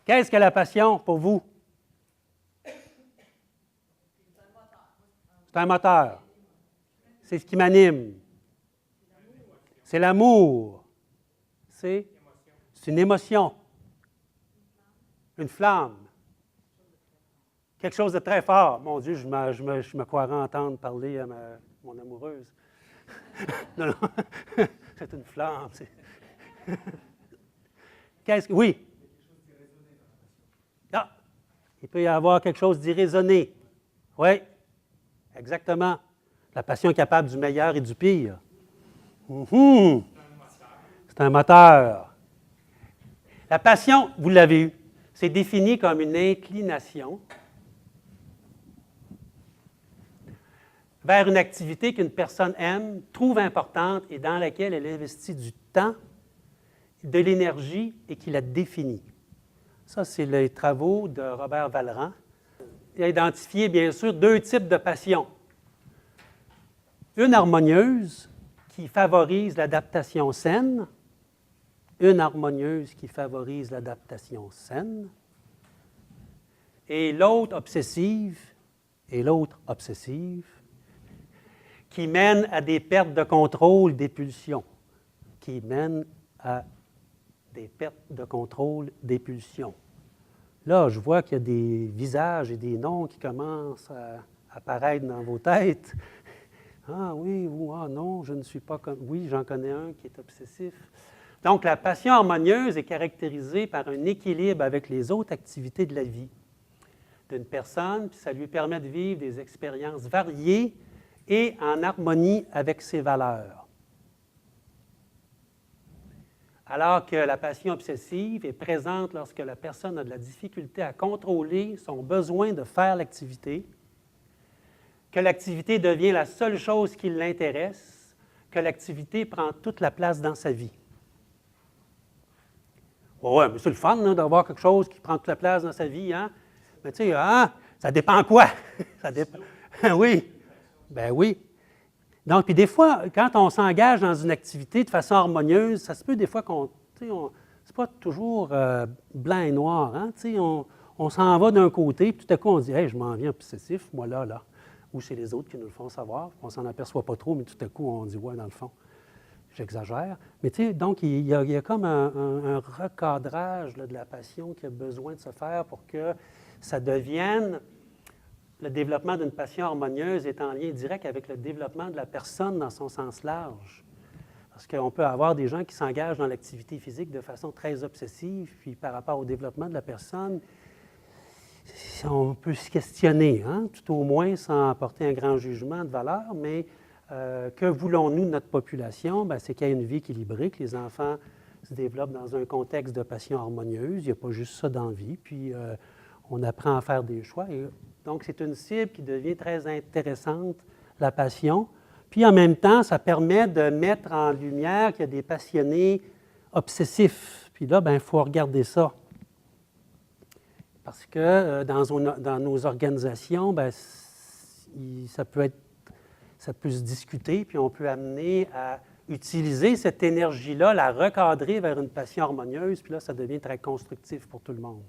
Qu'est-ce que la passion pour vous? C'est un moteur. C'est ce qui m'anime. C'est l'amour. C'est une émotion. Une flamme. Quelque chose de très fort. Mon Dieu, je me croirais entendre parler à mon amoureuse. Non, non. C'est une flamme. Oui. Ah, il peut y avoir quelque chose d'irraisonné. Oui, exactement. La passion est capable du meilleur et du pire. C'est un moteur. La passion, vous l'avez eu, c'est défini comme une inclination vers une activité qu'une personne aime, trouve importante et dans laquelle elle investit du temps, de l'énergie et qui la définit. Ça, c'est les travaux de Robert Vallerand. Il a identifié, bien sûr, 2 types de passion. Une harmonieuse qui favorise l'adaptation saine, une harmonieuse qui favorise l'adaptation saine, et l'autre obsessive, qui mène à des pertes de contrôle des pulsions, Là, je vois qu'il y a des visages et des noms qui commencent à apparaître dans vos têtes. Ah oui, ou ah non, je ne suis pas comme... Oui, j'en connais un qui est obsessif. Donc, la passion harmonieuse est caractérisée par un équilibre avec les autres activités de la vie d'une personne, puis ça lui permet de vivre des expériences variées et en harmonie avec ses valeurs. Alors que la passion obsessive est présente lorsque la personne a de la difficulté à contrôler son besoin de faire l'activité, que l'activité devient la seule chose qui l'intéresse, que l'activité prend toute la place dans sa vie. Oui, mais c'est le fun d'avoir quelque chose qui prend toute la place dans sa vie, hein? Mais tu sais, ça dépend quoi? Ça dépend. Oui, ben oui. Donc, puis des fois, quand on s'engage dans une activité de façon harmonieuse, ça se peut des fois qu'on, c'est pas toujours blanc et noir, hein? Tu sais, on s'en va d'un côté, puis tout à coup, on dit, hey, je m'en viens obsessif, moi là. Ou c'est les autres qui nous le font savoir. On ne s'en aperçoit pas trop, mais tout à coup, on dit, ouais, dans le fond, j'exagère. Mais tu sais, donc, il y a comme un recadrage là, de la passion qui a besoin de se faire pour que ça devienne... Le développement d'une passion harmonieuse est en lien direct avec le développement de la personne dans son sens large. Parce qu'on peut avoir des gens qui s'engagent dans l'activité physique de façon très obsessive, puis par rapport au développement de la personne, on peut se questionner, hein, tout au moins sans apporter un grand jugement de valeur, mais que voulons-nous de notre population? Bien, c'est qu'il y ait une vie équilibrée, que les enfants se développent dans un contexte de passion harmonieuse. Il n'y a pas juste ça dans la vie, puis on apprend à faire des choix. Et donc, c'est une cible qui devient très intéressante, la passion. Puis, en même temps, ça permet de mettre en lumière qu'il y a des passionnés obsessifs. Puis là, bien, il faut regarder ça. Parce que dans nos organisations, bien, ça peut se discuter, puis on peut amener à utiliser cette énergie-là, la recadrer vers une passion harmonieuse, puis là, ça devient très constructif pour tout le monde.